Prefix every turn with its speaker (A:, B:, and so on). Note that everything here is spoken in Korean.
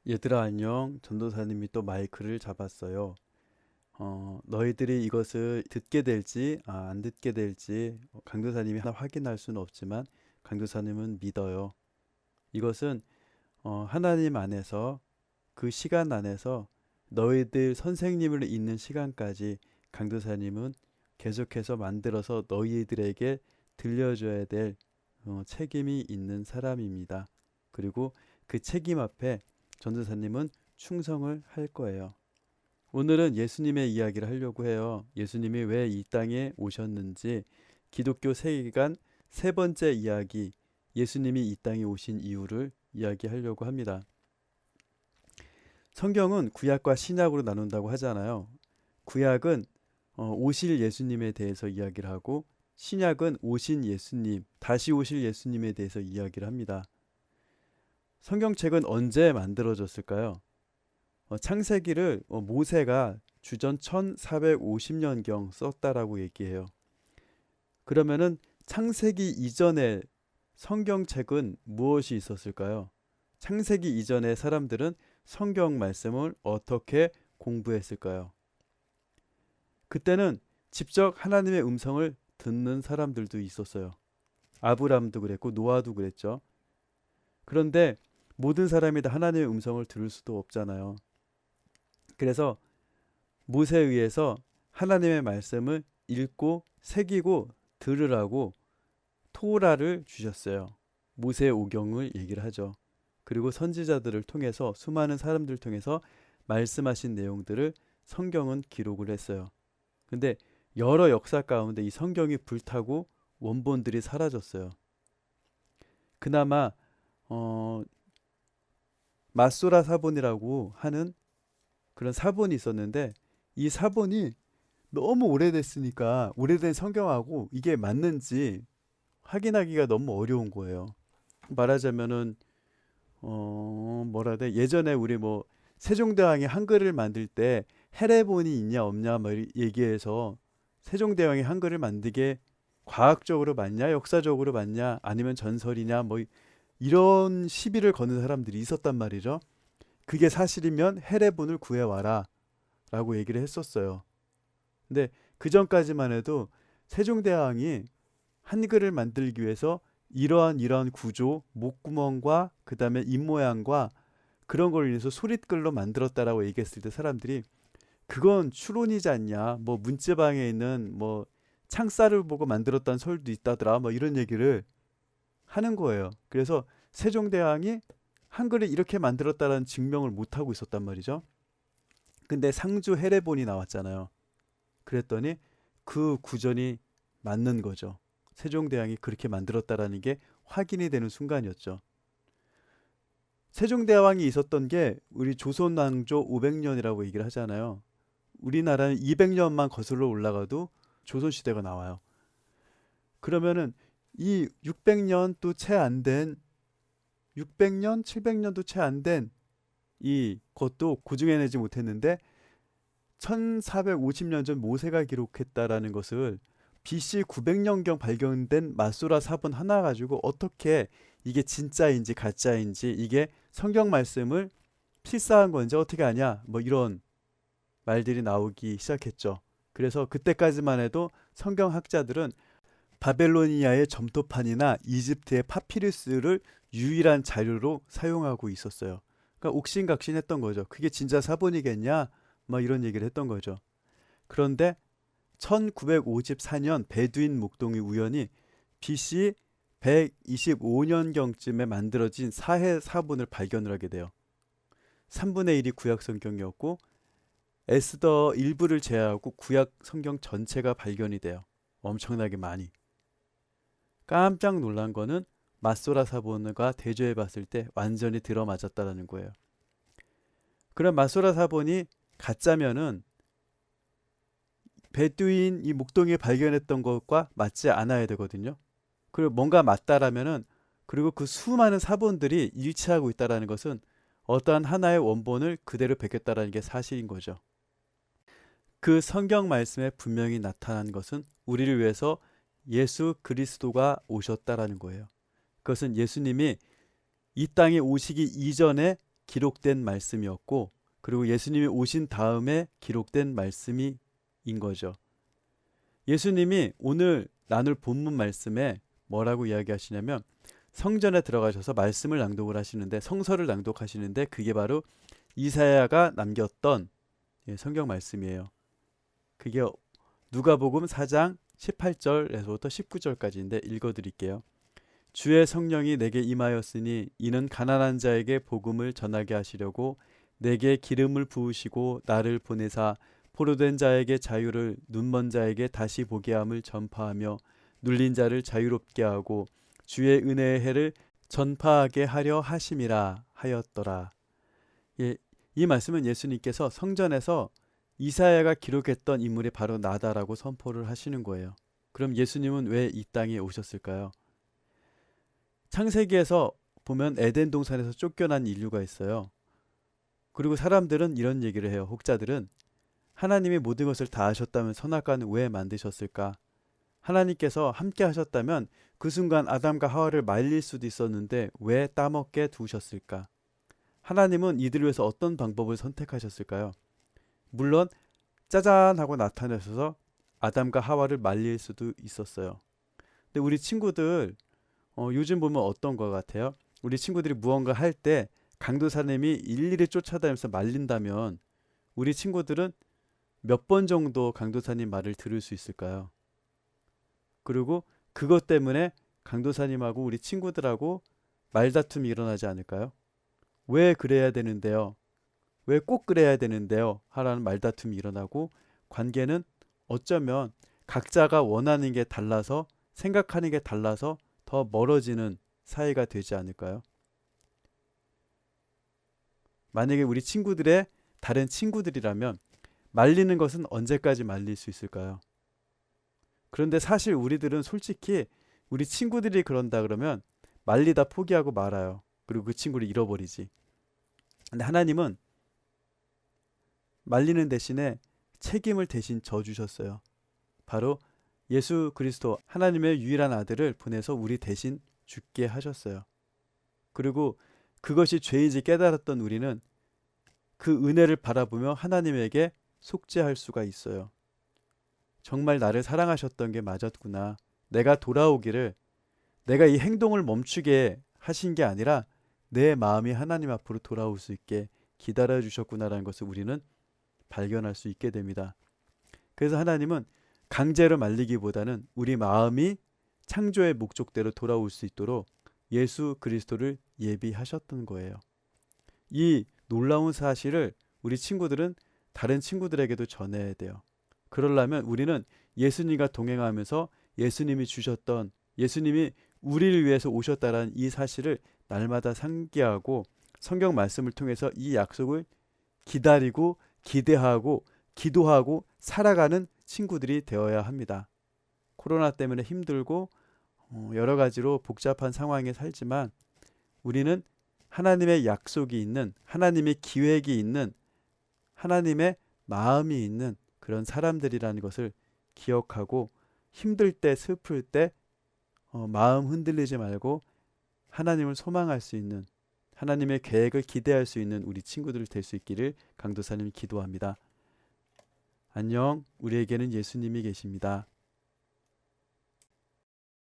A: 얘들아 안녕. 전도사님이 또 마이크를 잡았어요. 너희들이 이것을 듣게 될지 안 듣게 될지 강도사님이 하나 확인할 수는 없지만 강도사님은 믿어요. 이것은 하나님 안에서 그 시간 안에서 너희들 선생님을 잇는 시간까지 강도사님은 계속해서 만들어서 너희들에게 들려줘야 될 책임이 있는 사람입니다. 그리고 그 책임 앞에 전도사님은 충성을 할 거예요. 오늘은 예수님의 이야기를 하려고 해요. 예수님이 왜 이 땅에 오셨는지, 기독교 세계관 세 번째 이야기, 예수님이 이 땅에 오신 이유를 이야기하려고 합니다. 성경은 구약과 신약으로 나눈다고 하잖아요. 구약은 오실 예수님에 대해서 이야기를 하고, 신약은 오신 예수님, 다시 오실 예수님에 대해서 이야기를 합니다. 성경책은 언제 만들어졌을까요? 창세기를 모세가 주전 1450년경 썼다라고 얘기해요. 그러면은 창세기 이전에 성경책은 무엇이 있었을까요? 창세기 이전에 사람들은 성경 말씀을 어떻게 공부했을까요? 그때는 직접 하나님의 음성을 듣는 사람들도 있었어요. 아브람도 그랬고 노아도 그랬죠. 그런데 모든 사람이 다 하나님의 음성을 들을 수도 없잖아요. 그래서 모세에 의해서 하나님의 말씀을 읽고 새기고 들으라고 토라를 주셨어요. 모세의 오경을 얘기를 하죠. 그리고 선지자들을 통해서 수많은 사람들을 통해서 말씀하신 내용들을 성경은 기록을 했어요. 근데 여러 역사 가운데 이 성경이 불타고 원본들이 사라졌어요. 그나마 마소라 사본이라고 하는 그런 사본이 있었는데 이 사본이 너무 오래됐으니까 오래된 성경하고 이게 맞는지 확인하기가 너무 어려운 거예요. 말하자면은 뭐라 해야 돼? 예전에 우리 뭐 세종대왕이 한글을 만들 때 해례본이 있냐 없냐 뭐 얘기해서 세종대왕이 한글을 만들게 과학적으로 맞냐 역사적으로 맞냐 아니면 전설이냐 뭐 이런 시비를 거는 사람들이 있었단 말이죠. 그게 사실이면 해례본을 구해와라 라고 얘기를 했었어요. 근데 그 전까지만 해도 세종대왕이 한글을 만들기 위해서 이러한 구조, 목구멍과 그 다음에 입모양과 그런 걸 인해서 소릿글로 만들었다라고 얘기했을 때 사람들이 그건 추론이지 않냐, 뭐 문제방에 있는 뭐 창살을 보고 만들었다는 설도 있다더라, 뭐 이런 얘기를 하는 거예요. 그래서 세종대왕이 한글을 이렇게 만들었다라는 증명을 못 하고 있었단 말이죠. 근데 상주 해례본이 나왔잖아요. 그랬더니 그 구전이 맞는 거죠. 세종대왕이 그렇게 만들었다라는 게 확인이 되는 순간이었죠. 세종대왕이 있었던 게 우리 조선왕조 500년이라고 얘기를 하잖아요. 우리나라는 200년만 거슬러 올라가도 조선시대가 나와요. 그러면은 이 600년도 채 안 된 600년, 700년도 채 안 된 이 것도 고증해내지 못했는데 1450년 전 모세가 기록했다라는 것을 BC 900년경 발견된 마소라 사본 하나 가지고 어떻게 이게 진짜인지 가짜인지 이게 성경 말씀을 필사한 건지 어떻게 아냐 뭐 이런 말들이 나오기 시작했죠. 그래서 그때까지만 해도 성경학자들은 바벨로니아의 점토판이나 이집트의 파피루스를 유일한 자료로 사용하고 있었어요. 그러니까 옥신각신했던 거죠. 그게 진짜 사본이겠냐? 막 이런 얘기를 했던 거죠. 그런데 1954년 베두인 목동이 우연히 BC 125년경쯤에 만들어진 사해 사본을 발견을 하게 돼요. 3분의 1이 구약 성경이었고 에스더 일부를 제외하고 구약 성경 전체가 발견이 돼요. 엄청나게 많이. 깜짝 놀란 거는 마소라 사본과 대조해 봤을 때 완전히 들어맞았다라는 거예요. 그럼 마소라 사본이 가짜면은 베두인 이 목동이 발견했던 것과 맞지 않아야 되거든요. 그리고 뭔가 맞다라면은 그리고 그 수많은 사본들이 일치하고 있다라는 것은 어떠한 하나의 원본을 그대로 베꼈다라는 게 사실인 거죠. 그 성경 말씀에 분명히 나타난 것은 우리를 위해서 예수 그리스도가 오셨다라는 거예요. 그것은 예수님이 이 땅에 오시기 이전에 기록된 말씀이었고, 그리고 예수님이 오신 다음에 기록된 말씀이 인 거죠. 예수님이 오늘 나눌 본문 말씀에 뭐라고 이야기하시냐면, 성전에 들어가셔서 말씀을 낭독을 하시는데, 성서를 낭독하시는데, 그게 바로 이사야가 남겼던 성경 말씀이에요. 그게 누가복음 4장 18절에서부터 19절까지인데 읽어드릴게요. 주의 성령이 내게 임하였으니 이는 가난한 자에게 복음을 전하게 하시려고 내게 기름을 부으시고 나를 보내사 포로된 자에게 자유를, 눈먼 자에게 다시 보게 함을 전파하며 눌린 자를 자유롭게 하고 주의 은혜의 해를 전파하게 하려 하심이라 하였더라. 이 말씀은 예수님께서 성전에서 이사야가 기록했던 인물이 바로 나다라고 선포를 하시는 거예요. 그럼 예수님은 왜 이 땅에 오셨을까요? 창세기에서 보면 에덴 동산에서 쫓겨난 인류가 있어요. 그리고 사람들은 이런 얘기를 해요. 혹자들은 하나님이 모든 것을 다 하셨다면 선악과는 왜 만드셨을까? 하나님께서 함께 하셨다면 그 순간 아담과 하와를 말릴 수도 있었는데 왜 따먹게 두셨을까? 하나님은 이들을 위해서 어떤 방법을 선택하셨을까요? 물론 짜잔 하고 나타나셔서 아담과 하와를 말릴 수도 있었어요. 근데 우리 친구들 요즘 보면 어떤 것 같아요? 우리 친구들이 무언가 할 때 강도사님이 일일이 쫓아다니면서 말린다면 우리 친구들은 몇 번 정도 강도사님 말을 들을 수 있을까요? 그리고 그것 때문에 강도사님하고 우리 친구들하고 말다툼이 일어나지 않을까요? 왜 그래야 되는데요? 왜 꼭 그래야 되는데요? 하라는 말다툼이 일어나고 관계는 어쩌면 각자가 원하는 게 달라서 생각하는 게 달라서 더 멀어지는 사이가 되지 않을까요? 만약에 우리 친구들의 다른 친구들이라면 말리는 것은 언제까지 말릴 수 있을까요? 그런데 사실 우리들은 솔직히 우리 친구들이 그런다 그러면 말리다 포기하고 말아요. 그리고 그 친구를 잃어버리지. 근데 하나님은 말리는 대신에 책임을 대신 져주셨어요. 바로 예수 그리스도 하나님의 유일한 아들을 보내서 우리 대신 죽게 하셨어요. 그리고 그것이 죄인지 깨달았던 우리는 그 은혜를 바라보며 하나님에게 속죄할 수가 있어요. 정말 나를 사랑하셨던 게 맞았구나. 내가 돌아오기를, 내가 이 행동을 멈추게 하신 게 아니라 내 마음이 하나님 앞으로 돌아올 수 있게 기다려 주셨구나라는 것을 우리는 발견할 수 있게 됩니다. 그래서 하나님은 강제로 말리기보다는 우리 마음이 창조의 목적대로 돌아올 수 있도록 예수 그리스도를 예비하셨던 거예요. 이 놀라운 사실을 우리 친구들은 다른 친구들에게도 전해야 돼요. 그러려면 우리는 예수님과 동행하면서 예수님이 주셨던, 예수님이 우리를 위해서 오셨다라는 이 사실을 날마다 상기하고 성경 말씀을 통해서 이 약속을 기다리고 기대하고 기도하고 살아가는 친구들이 되어야 합니다. 코로나 때문에 힘들고 여러 가지로 복잡한 상황에 살지만 우리는 하나님의 약속이 있는, 하나님의 기획이 있는, 하나님의 마음이 있는 그런 사람들이라는 것을 기억하고 힘들 때, 슬플 때 마음 흔들리지 말고 하나님을 소망할 수 있는, 하나님의 계획을 기대할 수 있는 우리 친구들 될 수 있기를 강도사님이 기도합니다. 안녕, 우리에게는 예수님이 계십니다.